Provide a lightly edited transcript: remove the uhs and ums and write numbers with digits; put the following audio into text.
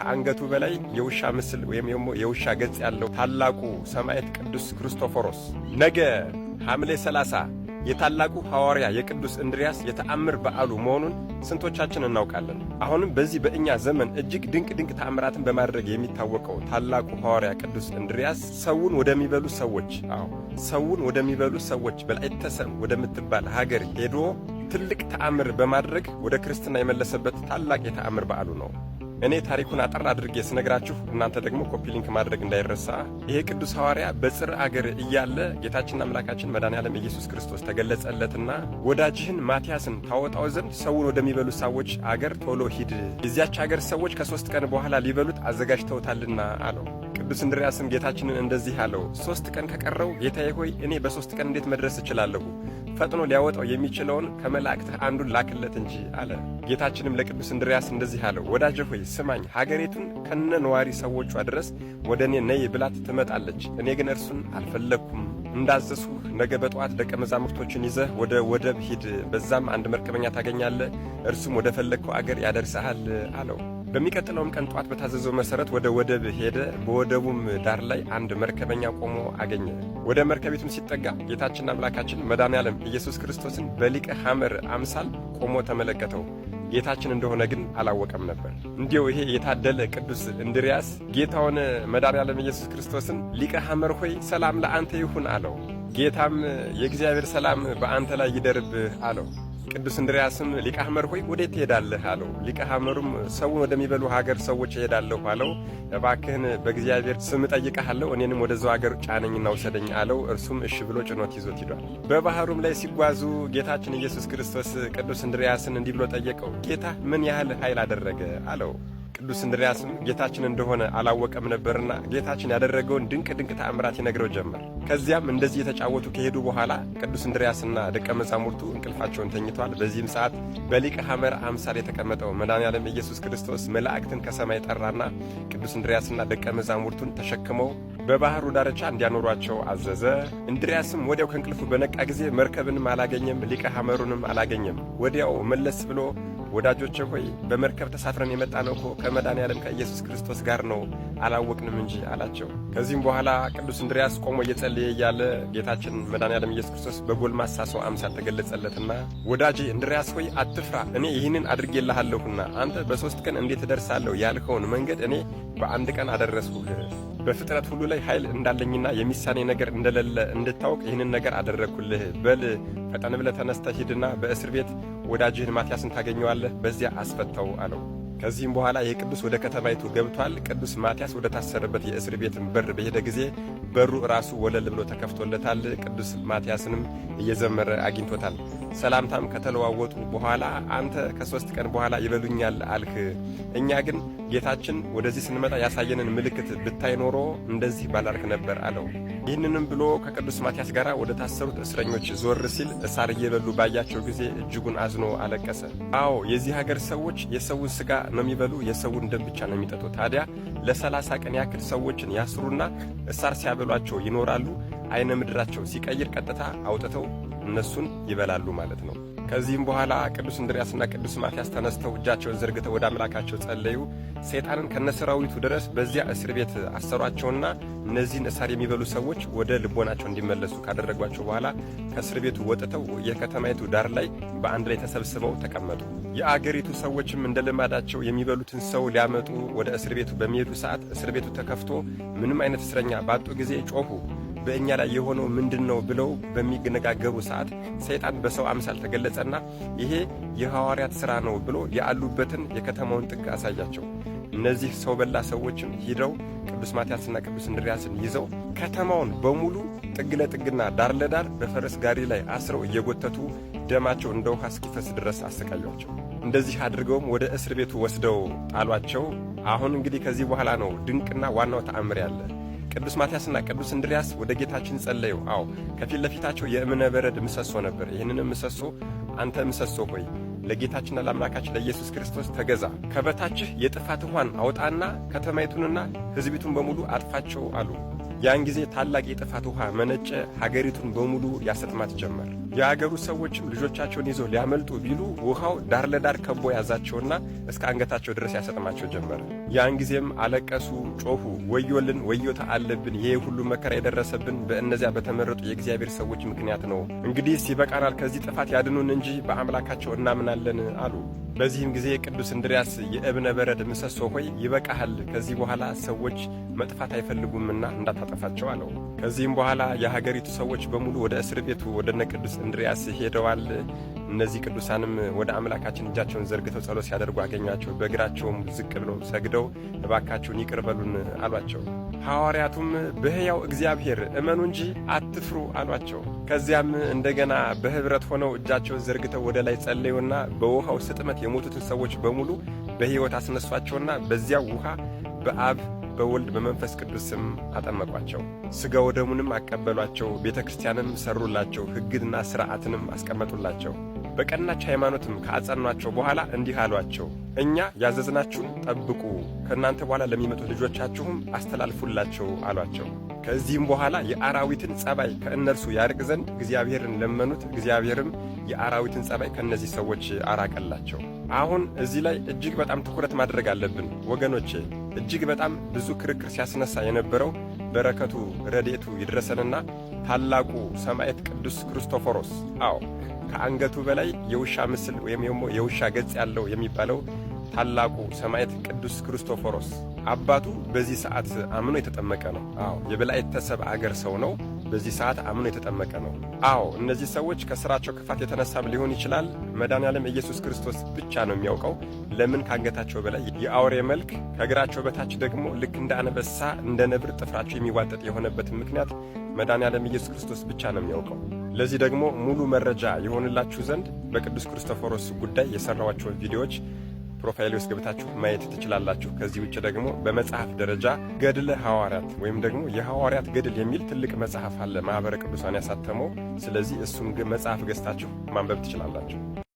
ከአንገቱ በላይ የውሻ ምስል ወይም የውሻ ገጽ ያለው ታላቁ ሰማዕት ቅዱስ ክርስቶፎሮስ ነገ ሐምሌ 30 የታላቁ ሐዋርያ የቅዱስ እንድርያስ የተአምር በዓሉ መሆኑን ስንቶቻችን እናውቃለን? አሁንም በዚህ በእኛ ዘመን እጅግ ድንቅ ተአምራትን በማድረግ የሚታወቀው ታላቁ ሐዋርያ ቅዱስ እንድርያስ ሰውን ወደሚበሉ ሰዎች በላይተሰን ወደምትባል ሀገር ሄዶ ትልቅ ተአምር በማድረግ ወደ ክርስትና የመለሰበት ታላቅ የተአምር በዓሉ ነው። እኔ ታሪኩን አጠር አድርጌ ስነግራችሁ እናንተ ደግሞ ኮፒ ሊንክ ማድረግ እንዳይረሳ። ይሄ ቅዱስ ሐዋርያ በጽር አገር እያለ ጌታችንና አምላካችን መድኃኔዓለም ኢየሱስ ክርስቶስ ተገለጸለትና ወዳጅህን ማትያስን ታወጣው ዘንድ ሰውን ወደሚበሉ ሰዎች አገር ቶሎ ሂድ፣ የዚያች አገር ሰዎች ከ3 ቀን በኋላ ሊበሉት አዘጋጅተውታልና አለው። ቅዱስ እንድርያስም ጌታችንን እንደዚህ አለው፣ 3 ቀን ከቀረው ጌታዬ ሆይ እኔ በ3 ቀን እንዴት መድረስ እችላለሁ? ፈጥኖ ሊያወጣው የሚችለውን ከመላእክትህ አንዱን ላክለት እንጂ አለ። ጌታችንም ለቅዱስ እንድርያስ እንደዚህ አለው፣ ወዳጄ ሆይ ስማኝ፣ ሀገሪቱን ከነ ነዋሪ ሰዎቿ ድረስ ወደ እኔ ነይ ብላት ትመጣለች። እኔ ግን እርሱን አልፈለግኩም። እንዳዘዝሁህ ነገ በጠዋት ደቀ መዛሙርቶችን ይዘህ ወደ ወደብ ሂድ፣ በዛም አንድ መርከበኛ ታገኛለህ፣ እርሱም ወደ ፈለግከው አገር ያደርስሃል አለው። በሚቀጥለውም ቀን ጠዋት በታዘዘው መሰረት ወደ ወደብ ሄደ። በወደቡም ዳር ላይ አንድ መርከበኛ ቆሞ አገኘ። ወደ መርከቢቱም ሲጠጋ ጌታችንና አምላካችን መድኃኔዓለም ኢየሱስ ክርስቶስን በሊቀ ሐመር አምሳል ቆሞ ተመለከተው። ጌታችን እንደሆነ ግን አላወቀም ነበር። እንዲሁ ይሄ የታደለ ቅዱስ እንድርያስ ጌታውን መድኃኔዓለም ኢየሱስ ክርስቶስን ሊቀ ሐመር ሆይ ሰላም ለአንተ ይሁን አለው። ጌታም የእግዚአብሔር ሰላም በአንተ ላይ ይደርብህ አለው። ቅዱስ እንድርያስም ሊቀ ሐመር ሆይ ወዴት ትሄዳለህ አለው። ሊቀ ሐመሩም ሰውን ወደሚበሉ ሀገር ሰዎች እሄዳለሁ አለው። እባክህን በእግዚአብሔር ስም እጠይቅሃለሁ፣ እኔንም ወደዛው ሀገር ጫነኝና ውሰደኝ አለው። እርሱም እሺ ብሎ ጭኖት ይዞት ሂዷል። በባህሩም ላይ ሲጓዙ ጌታችን ኢየሱስ ክርስቶስ ቅዱስ እንድርያስን እንዲህ ብሎ ጠየቀው፣ ጌታ ምን ያህል ኃይል አደረገ አለው። ቅዱስ እንድርያስም ጌታችን እንደሆነ አላወቀም ነበርና ጌታችን ያደረገውን ድንቅ ተአምራት ይነግረው ጀመር። ከዚያም እንደዚህ የተጫወቱ ከሄዱ በኋላ ቅዱስ እንድርያስና ደቀ መዛሙርቱ እንቅልፋቸውን ተኝተዋል። በዚህም ሰዓት በሊቀ ሐመር አምሳል የተቀመጠው መድኃኔዓለም ኢየሱስ ክርስቶስ መላእክትን ከሰማይ ጠራና ቅዱስ እንድርያስና ደቀ መዛሙርቱን ተሸክመው በባህሩ ዳርቻ እንዲያኖሯቸው አዘዘ። እንድርያስም ወዲያው ከእንቅልፉ በነቃ ጊዜ መርከብንም አላገኘም፣ ሊቀ ሐመሩንም አላገኘም። ወዲያው መለስ ብሎ ወዳጆቼ ሆይ በመርከብ ተሳፍረን የመጣነው እኮ ከመድኃኔዓለም ከኢየሱስ ክርስቶስ ጋር ነው፣ አላወቅንም እንጂ አላቸው። ከዚህም በኋላ ቅዱስ እንድርያስ ቆሞ እየጸለየ እያለ ጌታችን መድኃኔዓለም ኢየሱስ ክርስቶስ በጎልማሳ ሰው አምሳል ተገለጸለትና ወዳጄ እንድርያስ ሆይ አትፍራ፣ እኔ ይህንን አድርጌልሃለሁና አንተ በ3 ቀን እንዴት እደርሳለሁ ያልኸውን መንገድ እኔ በአንድ ቀን አደረስሁህ። በፍጥረት ሁሉ ላይ ኃይል እንዳለኝና የሚሳኔ ነገር እንደሌለ እንድታውቅ ይህንን ነገር አደረግኩልህ። በል ፈጠን ብለህ ተነስተህ ሂድና በእስር ቤት ወዳጅህን ማትያስን ታገኘዋለህ፣ በዚያ አስፈታው አለው። ከዚህም በኋላ ይህ ቅዱስ ወደ ከተማይቱ ገብቷል። ቅዱስ ማትያስ ወደ ታሰረበት የእስር ቤትን በር በሄደ ጊዜ በሩ ራሱ ወለል ብሎ ተከፍቶለታል። ቅዱስ ማትያስንም እየዘመረ አግኝቶታል። ሰላምታም ከተለዋወጡ በኋላ አንተ ከ3 ቀን በኋላ ይበሉኛል አልህ፣ እኛ ግን ጌታችን ወደዚህ ስንመጣ ያሳየንን ምልክት ብታይ ኖሮ እንደዚህ ባላልክ ነበር አለው። ይህንንም ብሎ ከቅዱስ ማትያስ ጋር ወደ ታሰሩት እስረኞች ዞር ሲል እሳር እየበሉ ባያቸው ጊዜ እጅጉን አዝኖ አለቀሰ። አዎ የዚህ ሀገር ሰዎች የሰውን ሥጋ ነው የሚበሉ፣ የሰውን ደም ብቻ ነው የሚጠጡ። ታዲያ ለ30 ቀን ያክል ሰዎችን ያስሩና እሳር ሲያበሏቸው ይኖራሉ። አይነ ምድራቸው ሲቀይር ቀጥታ አውጥተው እነሱን ይበላሉ ማለት ነው። ከዚህም በኋላ ቅዱስ እንድርያስና ቅዱስ ማትያስ ተነስተው እጃቸውን ዘርግተው ወደ አምላካቸው ጸለዩ። ሰይጣንን ከነሰራዊቱ ድረስ በዚያ እስር ቤት አሰሯቸውና እነዚህን እሳር የሚበሉ ሰዎች ወደ ልቦናቸው እንዲመለሱ ካደረጓቸው በኋላ ከእስር ቤቱ ወጥተው የከተማይቱ ዳር ላይ በአንድ ላይ ተሰብስበው ተቀመጡ። የአገሪቱ ሰዎችም እንደ ልማዳቸው የሚበሉትን ሰው ሊያመጡ ወደ እስር ቤቱ በሚሄዱ ሰዓት እስር ቤቱ ተከፍቶ ምንም አይነት እስረኛ ባጡ ጊዜ ጮኹ። በእኛ ላይ የሆነው ምንድነው ብለው በሚነጋገሩ ሰዓት ሰይጣን በሰው አምሳል ተገለጸና ይሄ የሐዋርያት ሥራ ነው ብሎ ያሉበትን የከተማውን ጥግ አሳያቸው። እነዚህ ሰው በላ ሰዎችም ሂደው ቅዱስ ማትያስና ቅዱስ እንድርያስን ይዘው ከተማውን በሙሉ ጥግ ለጥግና ዳር ለዳር በፈረስ ጋሪ ላይ አስረው እየጎተቱ ደማቸው እንደ ውሃ እስኪፈስ ድረስ አሰቃዩአቸው። እንደዚህ አድርገውም ወደ እስር ቤቱ ወስደው ጣሏቸው። አሁን እንግዲህ ከዚህ በኋላ ነው ድንቅና ዋናው ተአምር ያለ። ቅዱስ ማትያስና ቅዱስ እንድርያስ ወደ ጌታችን ጸለዩ። አዎ ከፊት ለፊታቸው የእብነ በረድ ምሰሶ ነበር። ይህንንም ምሰሶ አንተ ምሰሶ ሆይ ለጌታችንና ለአምላካችን ለኢየሱስ ክርስቶስ ተገዛ፣ ከበታችህ የጥፋት ውኃን አውጣና ከተማይቱንና ሕዝቢቱን በሙሉ አጥፋቸው አሉ። ያን ጊዜ ታላቅ የጥፋት ውኃ መነጨ፣ ሀገሪቱን በሙሉ ያሰጥማት ጀመር። የአገሩ ሰዎችም ልጆቻቸውን ይዘው ሊያመልጡ ቢሉ ውኃው ዳር ለዳር ከቦ ያዛቸውና እስከ አንገታቸው ድረስ ያሰጥማቸው ጀመረ። ያን ጊዜም አለቀሱ፣ ጮኹ፣ ወዮልን፣ ወዮታ አለብን፣ ይሄ ሁሉ መከራ የደረሰብን በእነዚያ በተመረጡ የእግዚአብሔር ሰዎች ምክንያት ነው። እንግዲህስ ይበቃናል፣ ከዚህ ጥፋት ያድኑን እንጂ በአምላካቸው እናምናለን አሉ። በዚህም ጊዜ ቅዱስ እንድርያስ የእብነ በረድ ምሰሶ ሆይ ይበቃሃል፣ ከዚህ በኋላ ሰዎች መጥፋት አይፈልጉምና እንዳታጠፋቸው አለው። ከዚህም በኋላ የሀገሪቱ ሰዎች በሙሉ ወደ እስር ቤቱ ወደነ ቅዱስ እንድርያስ ሄደዋል። እነዚህ ቅዱሳንም ወደ አምላካችን እጃቸውን ዘርግተው ጸሎት ሲያደርጉ አገኟቸው። በእግራቸውም ዝቅ ብለው ሰግደው እባካችሁን ይቅር በሉን አሏቸው። ሐዋርያቱም በሕያው እግዚአብሔር እመኑ እንጂ አትፍሩ አሏቸው። ከዚያም እንደገና በኅብረት ሆነው እጃቸውን ዘርግተው ወደ ላይ ጸለዩና በውሃው ስጥመት የሞቱትን ሰዎች በሙሉ በሕይወት አስነሷቸውና በዚያው ውሃ በአብ በወልድ በመንፈስ ቅዱስ ስም አጠመቋቸው። ሥጋ ወደሙንም አቀበሏቸው። ቤተ ክርስቲያንም ሠሩላቸው፣ ሕግና ሥርዓትንም አስቀመጡላቸው። በቀናች ሃይማኖትም ካጸኗቸው በኋላ እንዲህ አሏቸው፣ እኛ ያዘዝናችሁን ጠብቁ፣ ከእናንተ በኋላ ለሚመጡት ልጆቻችሁም አስተላልፉላቸው አሏቸው። ከዚህም በኋላ የአራዊትን ጸባይ ከእነርሱ ያርቅ ዘንድ እግዚአብሔርን ለመኑት። እግዚአብሔርም የአራዊትን ጸባይ ከእነዚህ ሰዎች አራቀላቸው። አሁን እዚህ ላይ እጅግ በጣም ትኩረት ማድረግ አለብን ወገኖቼ። እጅግ በጣም ብዙ ክርክር ሲያስነሳ የነበረው በረከቱ ረድኤቱ ይድረሰንና ታላቁ ሰማዕት ቅዱስ ክርስቶፎሮስ፣ ከአንገቱ በላይ የውሻ ምስል ወይም የውሻ ገጽ ያለው የሚባለው ታላቁ ሰማዕት ቅዱስ ክርስቶፎሮስ አባቱ በዚህ ሰዓት አምኖ የተጠመቀ ነው። የበላዕተ ሰብእ አገር ሰው ነው። በዚህ ሰዓት አምኖ የተጠመቀ ነው። እነዚህ ሰዎች ከሥራቸው ክፋት የተነሳም ሊሆን ይችላል። መድኃኔዓለም ኢየሱስ ክርስቶስ ብቻ ነው የሚያውቀው። ለምን ከአንገታቸው በላይ የአውሬ መልክ ከእግራቸው በታች ደግሞ ልክ እንደ አንበሳ እንደ ነብር ጥፍራቸው የሚዋጠጥ የሆነበትን ምክንያት መድኃኔዓለም ኢየሱስ ክርስቶስ ብቻ ነው የሚያውቀው። ለዚህ ደግሞ ሙሉ መረጃ የሆንላችሁ ዘንድ በቅዱስ ክርስቶፎሮስ ጉዳይ የሠራኋቸውን ቪዲዮዎች ፕሮፋይል ውስጥ ገብታችሁ ማየት ትችላላችሁ። ከዚህ ውጭ ደግሞ በመጽሐፍ ደረጃ ገድለ ሐዋርያት ወይም ደግሞ የሐዋርያት ገድል የሚል ትልቅ መጽሐፍ አለ ማኅበረ ቅዱሳን ያሳተመው። ስለዚህ እሱን መጽሐፍ ገዝታችሁ ማንበብ ትችላላችሁ።